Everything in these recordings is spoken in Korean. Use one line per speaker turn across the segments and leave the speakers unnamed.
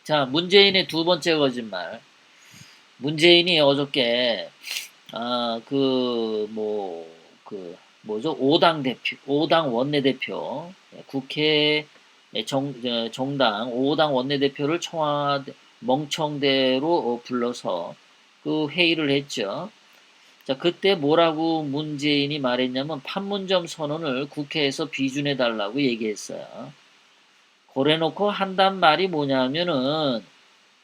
자, 문재인의 두 번째 거짓말. 문재인이 어저께, 아, 뭐죠? 5당 대표, 5당 원내대표, 국회 정당 5당 원내대표를 청와대, 멍청대로 불러서 그 회의를 했죠. 자, 그때 뭐라고 문재인이 말했냐면 판문점 선언을 국회에서 비준해달라고 얘기했어요. 그래놓고 한단 말이 뭐냐면은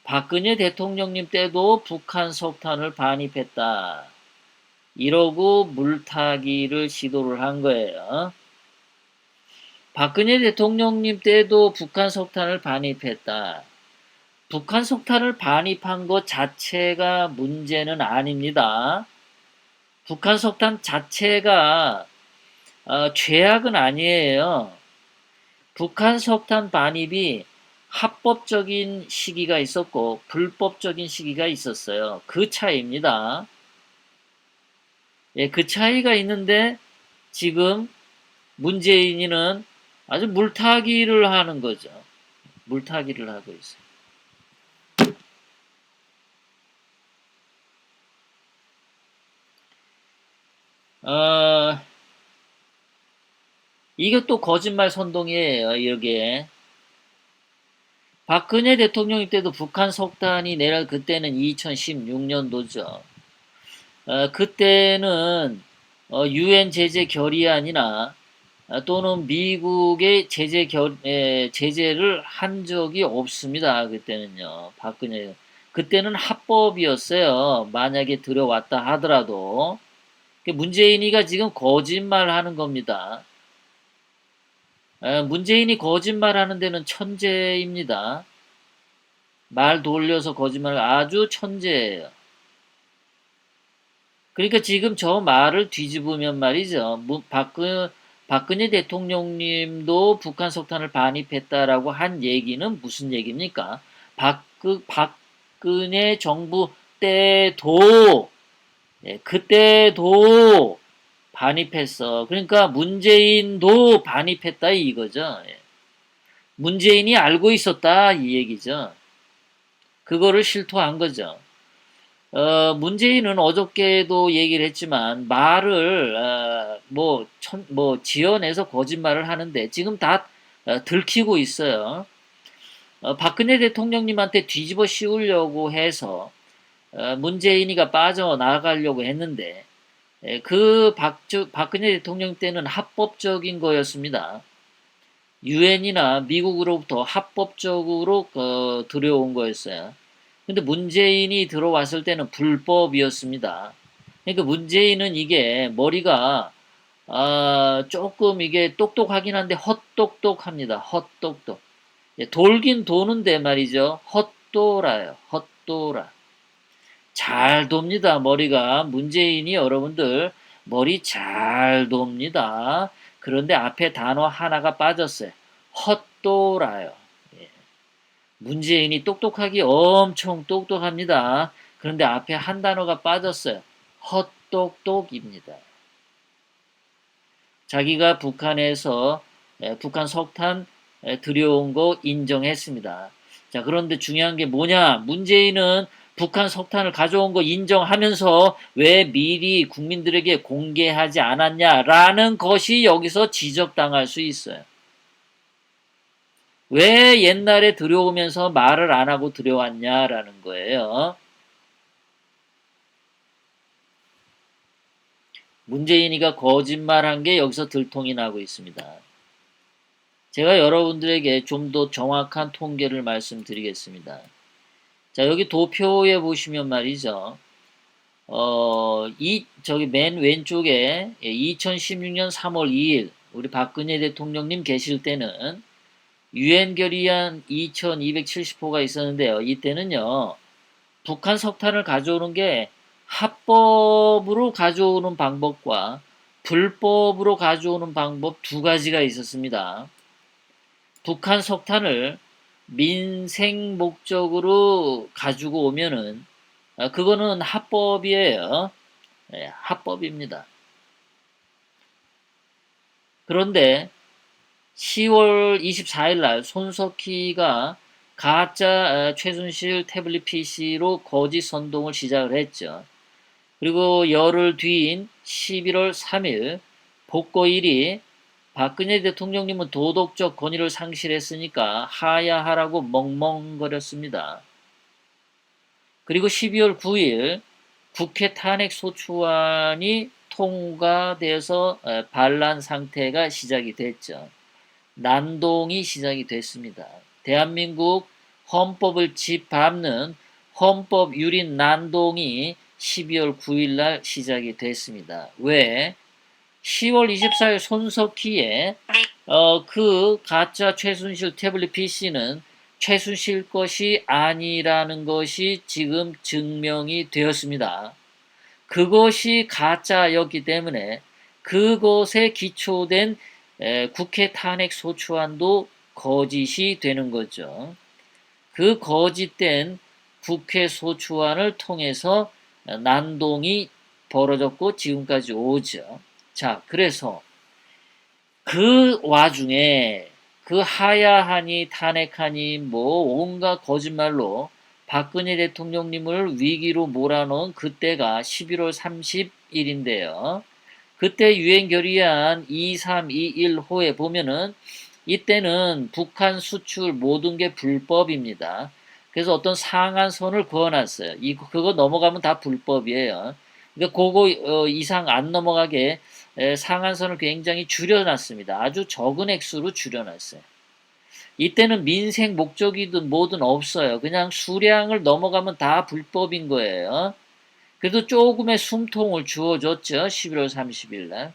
박근혜 대통령님 때도 북한 석탄을 반입했다. 이러고 물타기를 시도를 한 거예요. 박근혜 대통령님 때도 북한 석탄을 반입했다. 북한 석탄을 반입한 것 자체가 문제는 아닙니다. 북한 석탄 자체가 죄악은 아니에요. 북한 석탄 반입이 합법적인 시기가 있었고 불법적인 시기가 있었어요. 그 차이입니다. 예, 그 차이가 있는데 지금 문재인이는 아주 물타기를 하는 거죠. 물타기를 하고 있어요. 어, 이것도 거짓말 선동이에요. 이게 박근혜 대통령 때도 북한 석탄이 내려 그때는 2016년도죠. 그때는 유엔 제재 결의안이나 또는 미국의 제재를 한 적이 없습니다. 그때는요. 박근혜 그때는 합법이었어요. 만약에 들어왔다 하더라도 문재인이가 지금 거짓말하는 겁니다. 문재인이 거짓말하는 데는 천재입니다. 말 돌려서 거짓말 아주 천재예요. 그러니까 지금 저 말을 뒤집으면 말이죠. 박근혜 대통령님도 북한 석탄을 반입했다라고 한 얘기는 무슨 얘기입니까? 박근혜 정부 때도, 예, 그때도 반입했어. 그러니까 문재인도 반입했다 이거죠. 예. 문재인이 알고 있었다 이 얘기죠. 그거를 실토한 거죠. 문재인은 어저께도 얘기를 했지만 말을 지어내서 거짓말을 하는데 지금 다 들키고 있어요. 박근혜 대통령님한테 뒤집어 씌우려고 해서 문재인이가 빠져나가려고 했는데 박근혜 대통령 때는 합법적인 거였습니다. 유엔이나 미국으로부터 합법적으로 들여온 거였어요. 근데 문재인이 들어왔을 때는 불법이었습니다. 그러니까 문재인은 이게 머리가 조금 이게 똑똑하긴 한데 헛똑똑합니다. 헛똑똑. 예, 돌긴 도는데 말이죠. 헛돌아요. 헛돌아. 잘 돕니다. 머리가. 문재인이 여러분들 머리 잘 돕니다. 그런데 앞에 단어 하나가 빠졌어요. 헛돌아요. 예. 문재인이 똑똑하기 엄청 똑똑합니다. 그런데 앞에 한 단어가 빠졌어요. 헛똑똑입니다. 자기가 북한에서 북한 석탄 들여온 거 인정했습니다. 자, 그런데 중요한 게 뭐냐? 문재인은 북한 석탄을 가져온 거 인정하면서 왜 미리 국민들에게 공개하지 않았냐라는 것이 여기서 지적당할 수 있어요. 왜 옛날에 들여오면서 말을 안 하고 들여왔냐라는 거예요. 문재인이가 거짓말한 게 여기서 들통이 나고 있습니다. 제가 여러분들에게 좀 더 정확한 통계를 말씀드리겠습니다. 자, 여기 도표에 보시면 말이죠. 저기 맨 왼쪽에 2016년 3월 2일 우리 박근혜 대통령님 계실 때는 유엔 결의안 2270호가 있었는데요. 이때는요. 북한 석탄을 가져오는 게 합법으로 가져오는 방법과 불법으로 가져오는 방법 두 가지가 있었습니다. 북한 석탄을 민생 목적으로 가지고 오면은 그거는 합법이에요. 예, 합법입니다. 그런데 10월 24일 날 손석희가 가짜 최순실 태블릿 PC로 거짓 선동을 시작을 했죠. 그리고 열흘 뒤인 11월 3일 복고일이 박근혜 대통령님은 도덕적 권위를 상실했으니까 하야하라고 멍멍거렸습니다. 그리고 12월 9일 국회 탄핵소추안이 통과돼서 반란 상태가 시작이 됐죠. 난동이 시작이 됐습니다. 대한민국 헌법을 짓밟는 헌법 유린 난동이 12월 9일 날 시작이 됐습니다. 왜? 10월 24일 손석희의 그 가짜 최순실 태블릿 PC는 최순실 것이 아니라는 것이 지금 증명이 되었습니다. 그것이 가짜였기 때문에 그것에 기초된 국회 탄핵 소추안도 거짓이 되는 거죠. 그 거짓된 국회 소추안을 통해서 난동이 벌어졌고 지금까지 오죠. 자, 그래서 그 와중에 그 하야하니 탄핵하니 뭐 온갖 거짓말로 박근혜 대통령님을 위기로 몰아넣은 그때가 11월 30일인데요. 그때 유엔 결의안 2321호에 보면은 이때는 북한 수출 모든 게 불법입니다. 그래서 어떤 상한선을 그어놨어요. 그거 넘어가면 다 불법이에요. 그러니까 그거 이상 안 넘어가게 상한선을 굉장히 줄여놨습니다. 아주 적은 액수로 줄여놨어요. 이때는 민생 목적이든 뭐든 없어요. 그냥 수량을 넘어가면 다 불법인 거예요. 그래도 조금의 숨통을 주어줬죠. 11월 30일 날.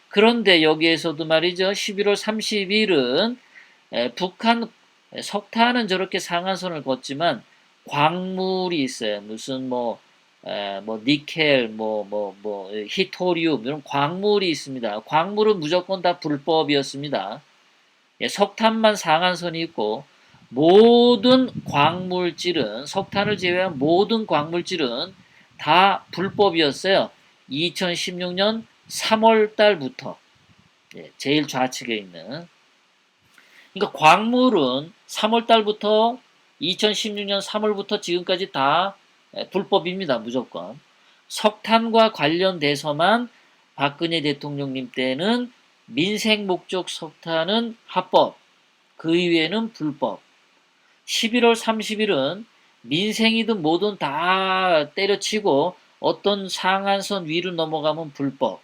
그런데 여기에서도 말이죠. 11월 30일은 북한 석탄은 저렇게 상한선을 걷지만 광물이 있어요. 무슨 뭐 니켈, 히토리움 이런 광물이 있습니다. 광물은 무조건 다 불법이었습니다. 예, 석탄만 상한선이 있고 모든 광물질은 석탄을 제외한 모든 광물질은 다 불법이었어요. 2016년 3월 달부터 제일 좌측에 있는 그러니까 광물은 3월 달부터 2016년 3월부터 지금까지 다 불법입니다. 무조건. 석탄과 관련돼서만 박근혜 대통령님 때는 민생 목적 석탄은 합법, 그 이외에는 불법. 11월 30일은 민생이든 뭐든 다 때려치고 어떤 상한선 위로 넘어가면 불법,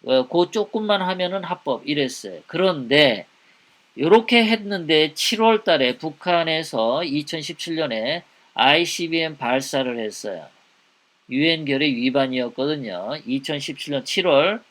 그 조금만 하면은 합법 이랬어요. 그런데 이렇게 했는데 7월 달에 북한에서 2017년에 ICBM 발사를 했어요. 유엔 결의 위반이었거든요. 2017년 7월.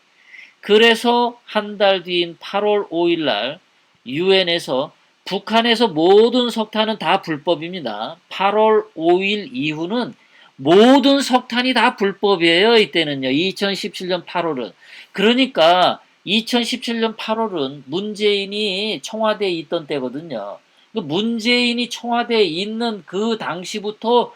그래서 한 달 뒤인 8월 5일 날 유엔에서 북한에서 모든 석탄은 다 불법입니다. 8월 5일 이후는 모든 석탄이 다 불법이에요. 이때는요. 2017년 8월은. 그러니까 2017년 8월은 문재인이 청와대에 있던 때거든요. 문재인이 청와대에 있는 그 당시부터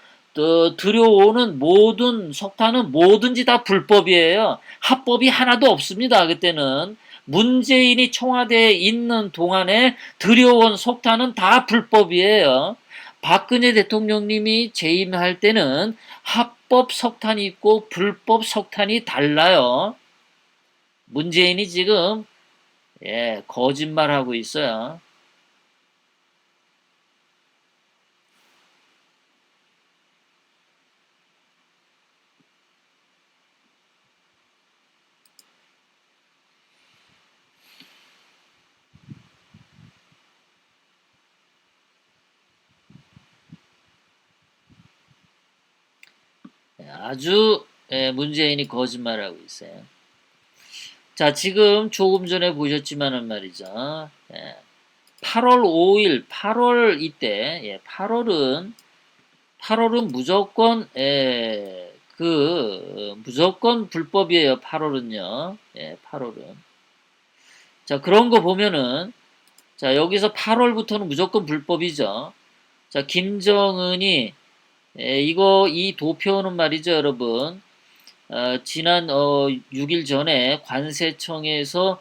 들여오는 모든 석탄은 뭐든지 다 불법이에요. 합법이 하나도 없습니다. 그때는. 문재인이 청와대에 있는 동안에 들여온 석탄은 다 불법이에요. 박근혜 대통령님이 재임할 때는 합법 석탄이 있고 불법 석탄이 달라요. 문재인이 지금 거짓말하고 있어요. 아주 문재인이 거짓말하고 있어요. 자, 지금 조금 전에 보셨지만은 말이죠. 8월 5일, 8월 이때, 8월은 무조건, 무조건 불법이에요. 8월은요. 8월은. 자, 그런 거 보면은, 자, 여기서 8월부터는 무조건 불법이죠. 자, 김정은이, 이 도표는 말이죠, 여러분. 지난 6일 전에 관세청에서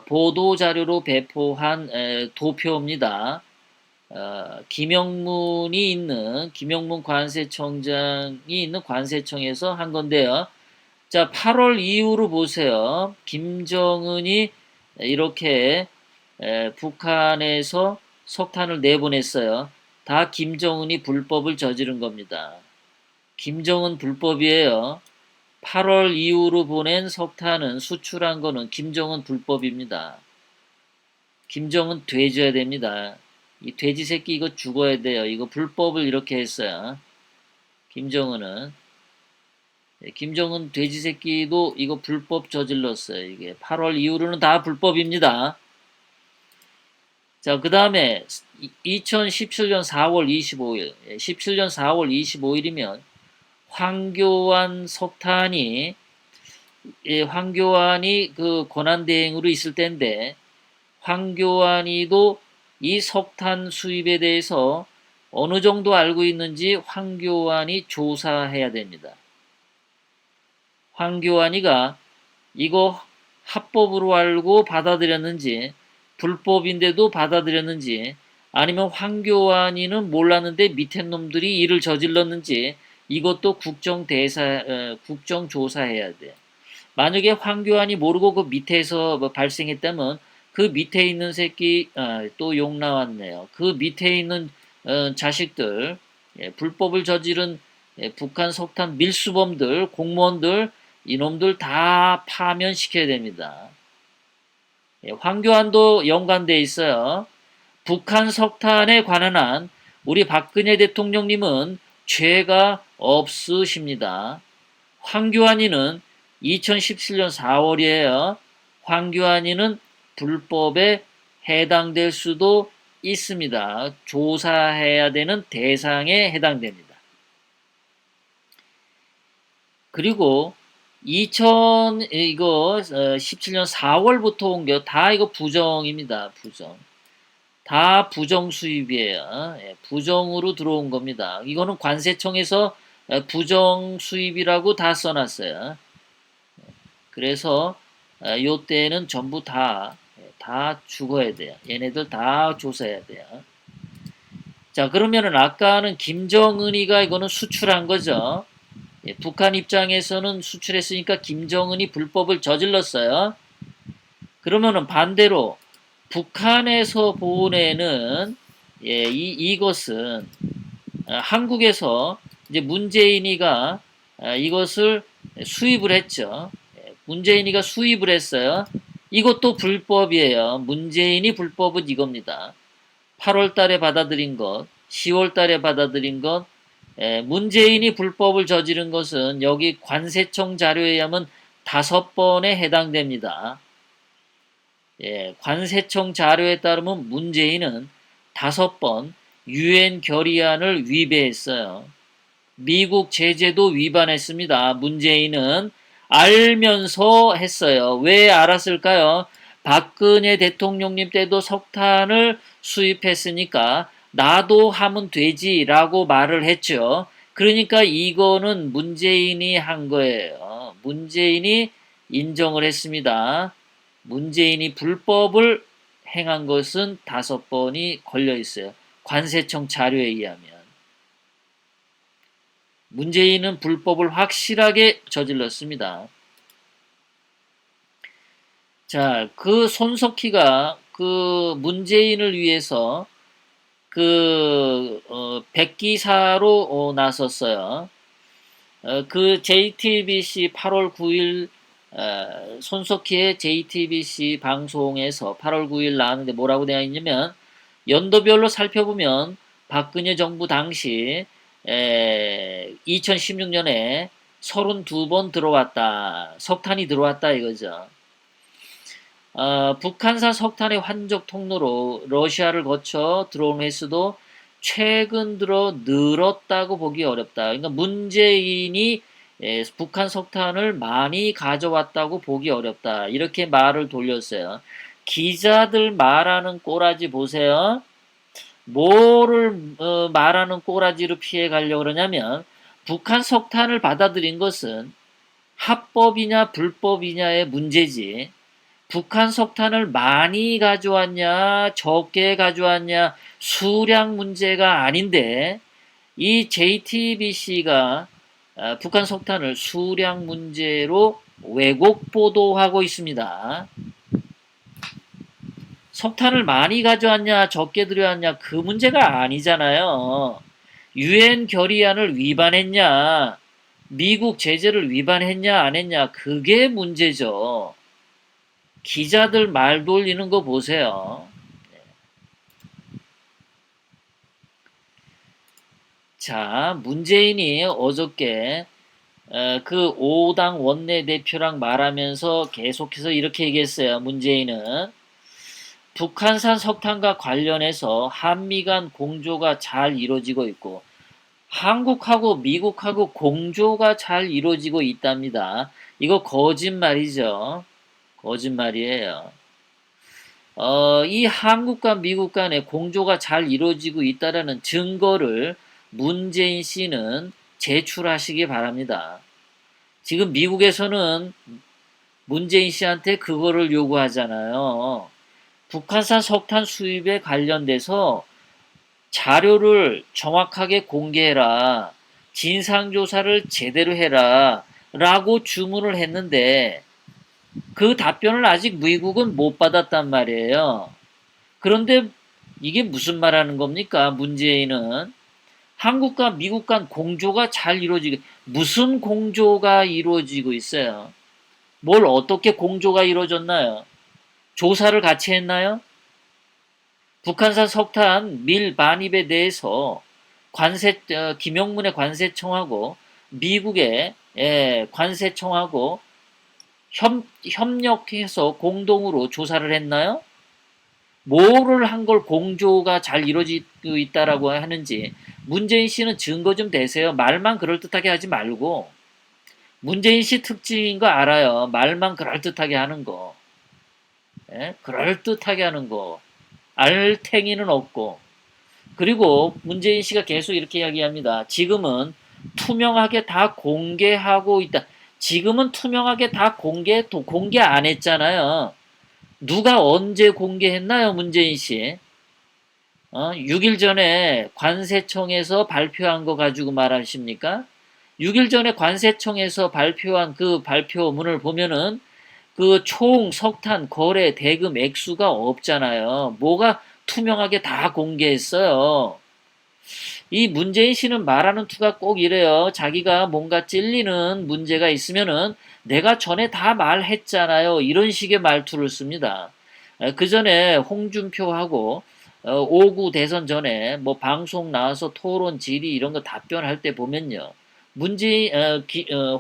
보도자료로 배포한 도표입니다. 김영문 관세청장이 있는 관세청에서 한 건데요. 자, 8월 이후로 보세요. 김정은이 이렇게 북한에서 석탄을 내보냈어요. 다 김정은이 불법을 저지른 겁니다. 김정은 불법이에요. 8월 이후로 보낸 석탄은 수출한 거는 김정은 불법입니다. 김정은 돼줘야 됩니다. 이 돼지 새끼 이거 죽어야 돼요. 이거 불법을 이렇게 했어요. 김정은은. 김정은 돼지 새끼도 이거 불법 저질렀어요. 이게 8월 이후로는 다 불법입니다. 자, 그 다음에 2017년 4월 25일, 17년 4월 25일이면 황교안 석탄이 황교안이 그 권한대행으로 있을 때인데 황교안이도 이 석탄 수입에 대해서 어느 정도 알고 있는지 황교안이 조사해야 됩니다. 황교안이가 이거 합법으로 알고 받아들였는지 불법인데도 받아들였는지 아니면 황교안이는 몰랐는데 밑에 놈들이 일을 저질렀는지 이것도 국정조사해야 돼. 만약에 황교안이 모르고 그 밑에서 뭐 발생했다면 그 밑에 있는 새끼 또 욕 나왔네요. 그 밑에 있는 자식들 불법을 저지른 북한 석탄 밀수범들 공무원들 이놈들 다 파면시켜야 됩니다. 황교안도 연관돼 있어요. 북한 석탄에 관한 한 우리 박근혜 대통령님은 죄가 없으십니다. 황교안이는 2017년 4월이에요. 황교안이는 불법에 해당될 수도 있습니다. 조사해야 되는 대상에 해당됩니다. 그리고 17년 4월부터 온 게 다 이거 부정입니다. 부정. 다 부정 수입이에요. 부정으로 들어온 겁니다. 이거는 관세청에서 부정 수입이라고 다 써놨어요. 그래서 요 때는 전부 다 죽어야 돼요. 얘네들 다 조사해야 돼요. 자, 그러면은 아까는 김정은이가 이거는 수출한 거죠. 북한 입장에서는 수출했으니까 김정은이 불법을 저질렀어요. 그러면은 반대로 북한에서 보내는 이것은 한국에서 이제 문재인이가 이것을 수입을 했죠. 문재인이가 수입을 했어요. 이것도 불법이에요. 문재인이 불법은 이겁니다. 8월 달에 받아들인 것, 10월 달에 받아들인 것, 문재인이 불법을 저지른 것은 여기 관세청 자료에 의하면 5번에 해당됩니다. 관세청 자료에 따르면 문재인은 5번 유엔 결의안을 위배했어요. 미국 제재도 위반했습니다. 문재인은 알면서 했어요. 왜 알았을까요? 박근혜 대통령님 때도 석탄을 수입했으니까 나도 하면 되지라고 말을 했죠. 그러니까 이거는 문재인이 한 거예요. 문재인이 인정을 했습니다. 문재인이 불법을 행한 것은 5번이 걸려 있어요. 관세청 자료에 의하면. 문재인은 불법을 확실하게 저질렀습니다. 자, 그 손석희가 그 문재인을 위해서 백기사로 나섰어요. 그 JTBC 8월 9일 손석희의 JTBC 방송에서 8월 9일 나왔는데 뭐라고 되어 있냐면 연도별로 살펴보면 박근혜 정부 당시 2016년에 32번 들어왔다. 석탄이 들어왔다 이거죠. 북한산 석탄의 환적 통로로 러시아를 거쳐 들어온 횟수도 최근 들어 늘었다고 보기 어렵다. 그러니까 문재인이 북한 석탄을 많이 가져왔다고 보기 어렵다. 이렇게 말을 돌렸어요. 기자들 말하는 꼬라지 보세요. 뭐를 말하는 꼬라지로 피해 가려고 그러냐면 북한 석탄을 받아들인 것은 합법이냐 불법이냐의 문제지 북한 석탄을 많이 가져왔냐, 적게 가져왔냐, 수량 문제가 아닌데, 이 JTBC가 북한 석탄을 수량 문제로 왜곡 보도하고 있습니다. 석탄을 많이 가져왔냐, 적게 들여왔냐, 그 문제가 아니잖아요. 유엔 결의안을 위반했냐, 미국 제재를 위반했냐, 안 했냐, 그게 문제죠. 기자들 말 돌리는 거 보세요. 자, 문재인이 어저께 그 5당 원내대표랑 말하면서 계속해서 이렇게 얘기했어요. 문재인은 북한산 석탄과 관련해서 한미 간 공조가 잘 이루어지고 있고 한국하고 미국하고 공조가 잘 이루어지고 있답니다. 이거 거짓말이죠. 거짓말이에요. 이 한국과 미국 간의 공조가 잘 이루어지고 있다라는 증거를 문재인 씨는 제출하시기 바랍니다. 지금 미국에서는 문재인 씨한테 그거를 요구하잖아요. 북한산 석탄 수입에 관련돼서 자료를 정확하게 공개해라. 진상조사를 제대로 해라. 라고 주문을 했는데 그 답변을 아직 미국은 못 받았단 말이에요. 그런데 이게 무슨 말 하는 겁니까? 문재인은 한국과 미국 간 공조가 잘 이루어지고 무슨 공조가 이루어지고 있어요? 뭘 어떻게 공조가 이루어졌나요? 조사를 같이 했나요? 북한산 석탄 밀 반입에 대해서 김영문의 관세청하고 미국의 관세청하고 협력해서 공동으로 조사를 했나요? 뭐를 한 걸 공조가 잘 이루어지고 있다라고 하는지 문재인 씨는 증거 좀 대세요. 말만 그럴듯하게 하지 말고 문재인 씨 특징인 거 알아요. 말만 그럴듯하게 하는 거. 그럴듯하게 하는 거. 알탱이는 없고. 그리고 문재인 씨가 계속 이렇게 이야기합니다. 지금은 투명하게 다 공개하고 있다. 지금은 투명하게 다 공개 안 했잖아요. 누가 언제 공개했나요, 문재인 씨? 6일 전에 관세청에서 발표한 거 가지고 말하십니까? 6일 전에 관세청에서 발표한 그 발표문을 보면은 그 총 석탄 거래 대금 액수가 없잖아요. 뭐가 투명하게 다 공개했어요. 이 문재인 씨는 말하는 투가 꼭 이래요. 자기가 뭔가 찔리는 문제가 있으면은 내가 전에 다 말했잖아요. 이런 식의 말투를 씁니다. 그 전에 홍준표하고 5구 대선 전에 뭐 방송 나와서 토론 질의 이런 거 답변할 때 보면요.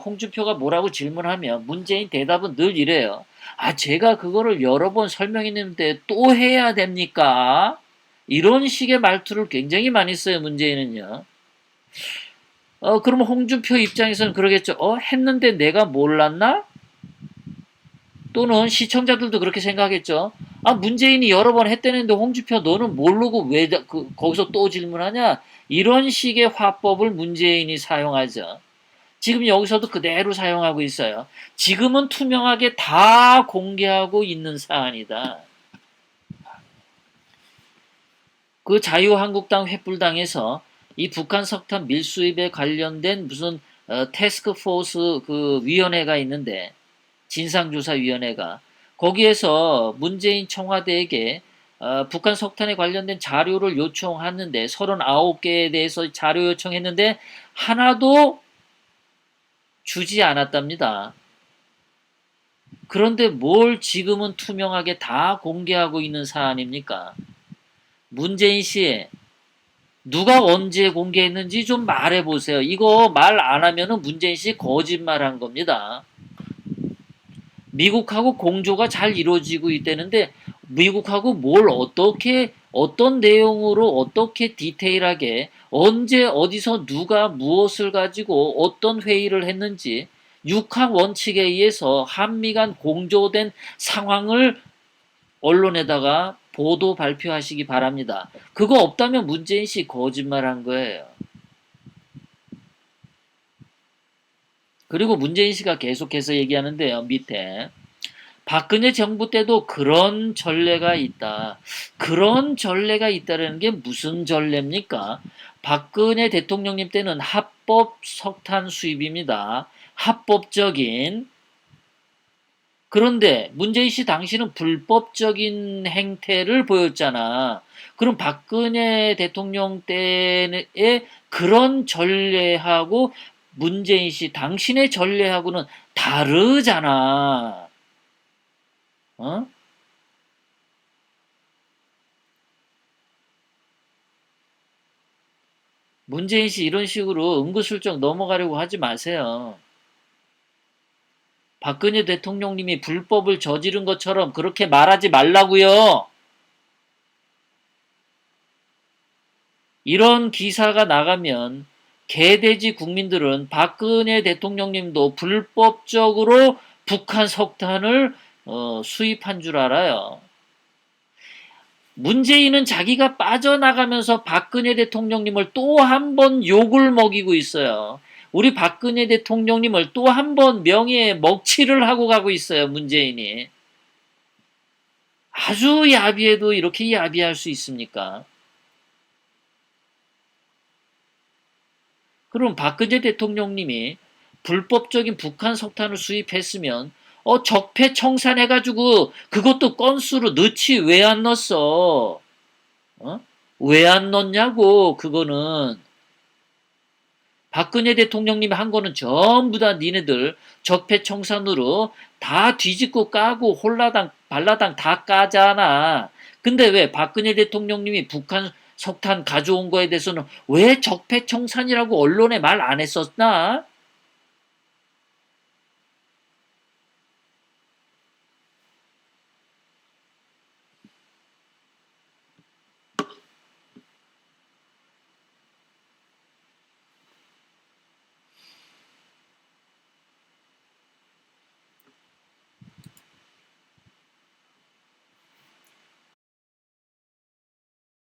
홍준표가 뭐라고 질문하면 문재인 대답은 늘 이래요. 아, 제가 그거를 여러 번 설명했는데 또 해야 됩니까? 이런 식의 말투를 굉장히 많이 써요, 문재인은요. 그러면 홍준표 입장에서는 그러겠죠. 했는데 내가 몰랐나? 또는 시청자들도 그렇게 생각하겠죠. 아, 문재인이 여러 번 했다는데 홍준표 너는 모르고 왜 거기서 또 질문하냐? 이런 식의 화법을 문재인이 사용하죠. 지금 여기서도 그대로 사용하고 있어요. 지금은 투명하게 다 공개하고 있는 사안이다. 그 자유한국당 횃불당에서 이 북한 석탄 밀수입에 관련된 무슨 태스크포스 그 위원회가 있는데 진상조사위원회가 거기에서 문재인 청와대에게 북한 석탄에 관련된 자료를 요청했는데 39개에 대해서 자료 요청했는데 하나도 주지 않았답니다. 그런데 뭘 지금은 투명하게 다 공개하고 있는 사안입니까? 문재인 씨, 누가 언제 공개했는지 좀 말해보세요. 이거 말 안 하면은 문재인 씨 거짓말 한 겁니다. 미국하고 공조가 잘 이루어지고 있다는데 미국하고 뭘 어떻게 어떤 내용으로 어떻게 디테일하게 언제 어디서 누가 무엇을 가지고 어떤 회의를 했는지 육하 원칙에 의해서 한미 간 공조된 상황을 언론에다가 보도 발표하시기 바랍니다. 그거 없다면 문재인 씨 거짓말한 거예요. 그리고 문재인 씨가 계속해서 얘기하는데요. 밑에 박근혜 정부 때도 그런 전례가 있다. 그런 전례가 있다는 게 무슨 전례입니까? 박근혜 대통령님 때는 합법 석탄 수입입니다. 합법적인. 그런데 문재인 씨 당시는 불법적인 행태를 보였잖아. 그럼 박근혜 대통령 때의 그런 전례하고 문재인 씨 당신의 전례하고는 다르잖아. 어? 문재인 씨 이런 식으로 은근슬쩍 넘어가려고 하지 마세요. 박근혜 대통령님이 불법을 저지른 것처럼 그렇게 말하지 말라고요. 이런 기사가 나가면 개돼지 국민들은 박근혜 대통령님도 불법적으로 북한 석탄을 수입한 줄 알아요. 문재인은 자기가 빠져나가면서 박근혜 대통령님을 또 한 번 욕을 먹이고 있어요. 우리 박근혜 대통령님을 또 한 번 명예에 먹칠을 하고 가고 있어요, 문재인이. 아주 야비해도 이렇게 야비할 수 있습니까? 그럼 박근혜 대통령님이 불법적인 북한 석탄을 수입했으면 적폐청산해가지고 그것도 건수로 넣지 왜 안 넣었어? 어? 왜 안 넣냐고 그거는. 박근혜 대통령님이 한 거는 전부 다 니네들 적폐청산으로 다 뒤집고 까고 홀라당 발라당 다 까잖아. 근데 왜 박근혜 대통령님이 북한 석탄 가져온 거에 대해서는 왜 적폐청산이라고 언론에 말 안 했었나?